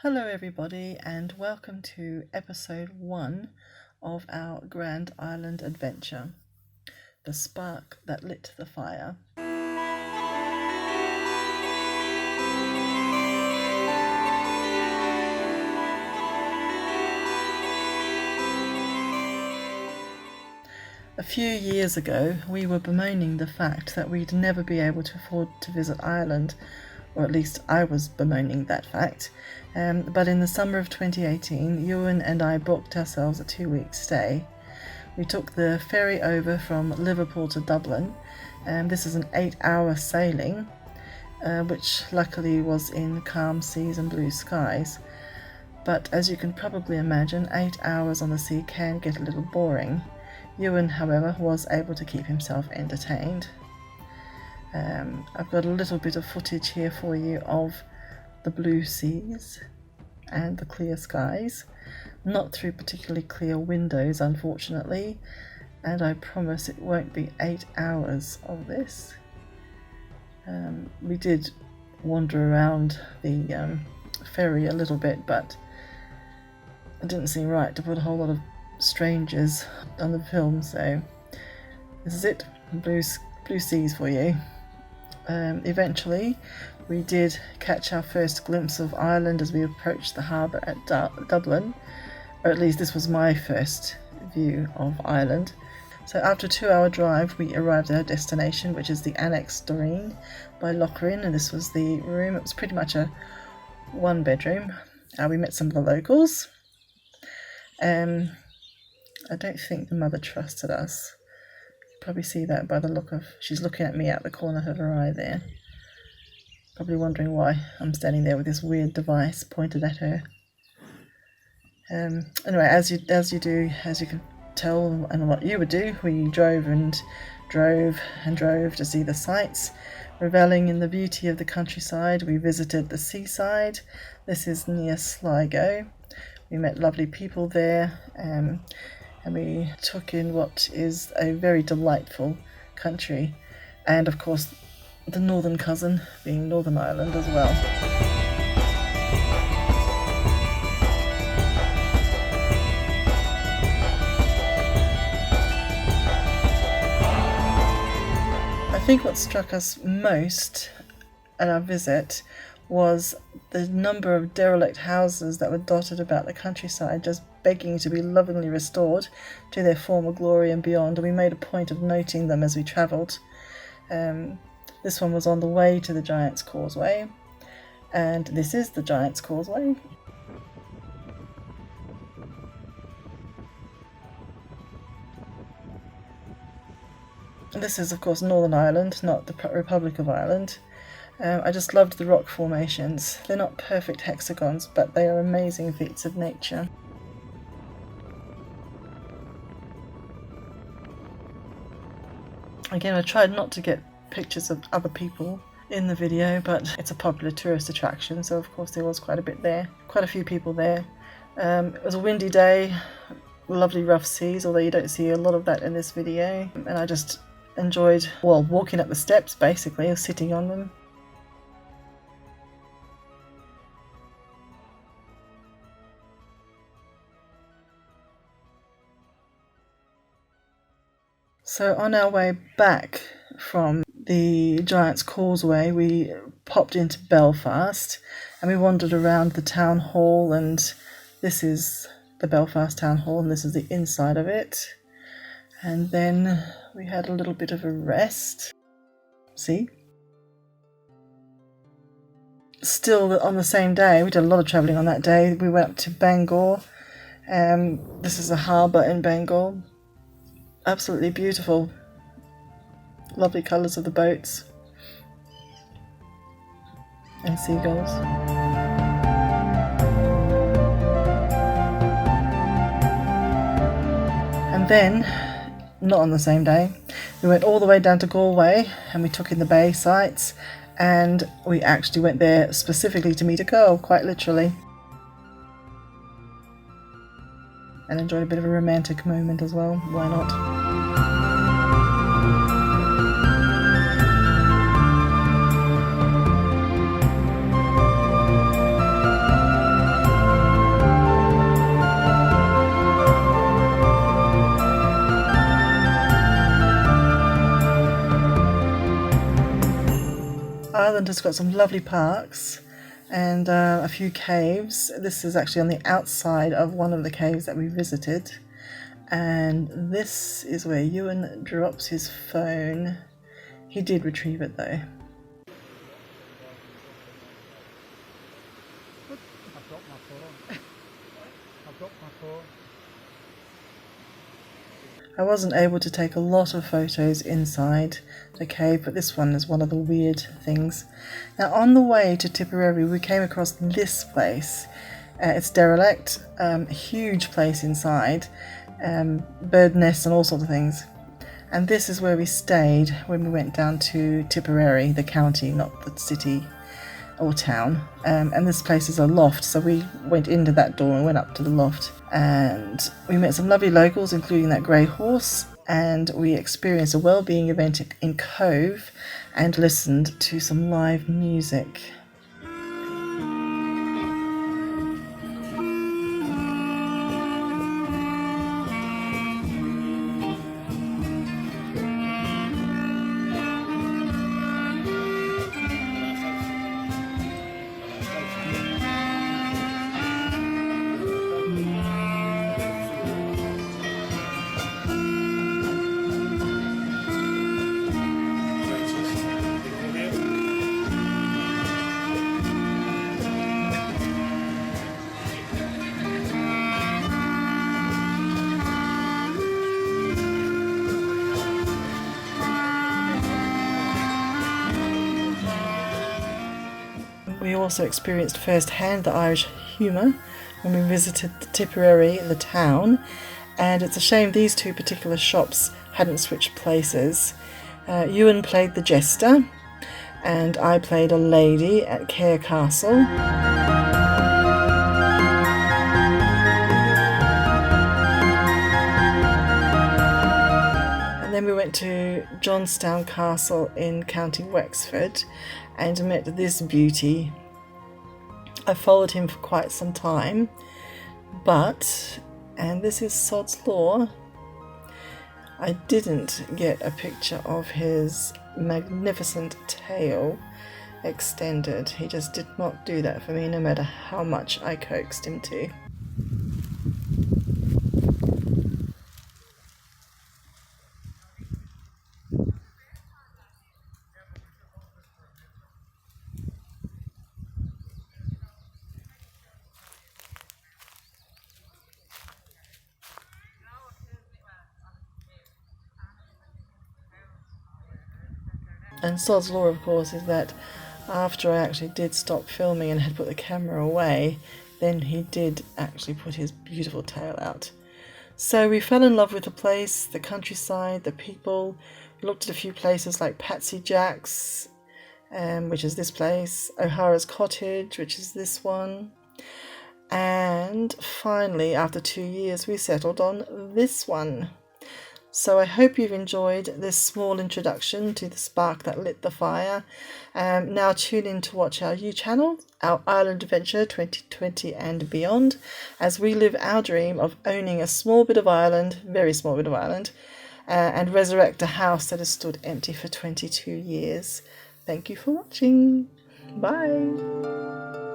Hello everybody and welcome to episode 1 of our Grand Island adventure, The Spark That Lit the Fire. A few years ago we were bemoaning the fact that we'd never be able to afford to visit Ireland, or at least I was bemoaning that fact. But in the summer of 2018, Ewan and I booked ourselves a 2-week stay. We took the ferry over from Liverpool to Dublin, and this is an 8-hour sailing, which luckily was in calm seas and blue skies. But as you can probably imagine, 8 hours on the sea can get a little boring. Ewan, however, was able to keep himself entertained. I've got a little bit of footage here for you of the blue seas and the clear skies, not through particularly clear windows unfortunately, and I promise it won't be 8 hours of this. We did wander around the ferry a little bit, but it didn't seem right to put a whole lot of strangers on the film, so this is it, blue seas for you. Eventually we did catch our first glimpse of Ireland as we approached the harbour at Dublin, or at least this was my first view of Ireland. So after a 2-hour drive we arrived at our destination, which is the Annex Doreen by Lochrin, and this was the room. It was pretty much a 1-bedroom. We met some of the locals. I don't think the mother trusted us. Probably see that by the look of, she's looking at me out the corner of her eye there, probably wondering why I'm standing there with this weird device pointed at her. Anyway, as you can tell, and what you would do, we drove to see the sights, reveling in the beauty of the countryside. We visited the seaside. This is near Sligo. We met lovely people there, and we took in what is a very delightful country, and of course the northern cousin being Northern Ireland as well. I think what struck us most at our visit was the number of derelict houses that were dotted about the countryside, just begging to be lovingly restored to their former glory and beyond, and we made a point of noting them as we travelled. This one was on the way to the Giant's Causeway, and this is the Giant's Causeway. This is of course Northern Ireland, not the Republic of Ireland. I just loved the rock formations. They're not perfect hexagons, but they are amazing feats of nature. Again, I tried not to get pictures of other people in the video, but it's a popular tourist attraction, so of course there was quite a few people there. It was a windy day, lovely rough seas, although you don't see a lot of that in this video, and I just enjoyed, walking up the steps basically, or sitting on them. So on our way back from the Giant's Causeway, we popped into Belfast and we wandered around the town hall, and this is the Belfast town hall and this is the inside of it. And then we had a little bit of a rest. See? Still on the same day, we did a lot of travelling on that day. We went up to Bangor. This is a harbour in Bangor. Absolutely beautiful. Lovely colours of the boats and seagulls. And then, not on the same day, we went all the way down to Galway and we took in the bay sights, and we actually went there specifically to meet a girl, quite literally, and enjoyed a bit of a romantic moment as well. Why not? it's got some lovely parks and a few caves. This is actually on the outside of one of the caves that we visited. And this is where Ewan drops his phone. He did retrieve it though. I've dropped my phone. I've dropped my phone. I wasn't able to take a lot of photos inside the cave, but this one is one of the weird things. Now on the way to Tipperary we came across this place. It's derelict, a huge place inside, bird nests and all sorts of things. And this is where we stayed when we went down to Tipperary, the county, not the city or town. And this place is a loft, so we went into that door and went up to the loft. And we met some lovely locals, including that grey horse, and we experienced a wellbeing event in Cove and listened to some live music. We also experienced firsthand the Irish humour when we visited Tipperary, the town, and it's a shame these two particular shops hadn't switched places. Ewan played the jester and I played a lady at Cahir Castle. And then we went to Johnstown Castle in County Wexford and met this beauty. I followed him for quite some time, but, and this is Sod's Law, I didn't get a picture of his magnificent tail extended. He just did not do that for me, no matter how much I coaxed him to. And Sod's Law, of course, is that after I actually did stop filming and had put the camera away, then he did actually put his beautiful tail out. So we fell in love with the place, the countryside, the people. We looked at a few places like Patsy Jack's, which is this place, O'Hara's Cottage, which is this one. And finally, after 2 years, we settled on this one. So I hope you've enjoyed this small introduction to the spark that lit the fire. Now tune in to watch our new channel, our Ireland Adventure 2020 and beyond, as we live our dream of owning a small bit of Ireland, very small bit of Ireland, and resurrect a house that has stood empty for 22 years. Thank you for watching. Bye.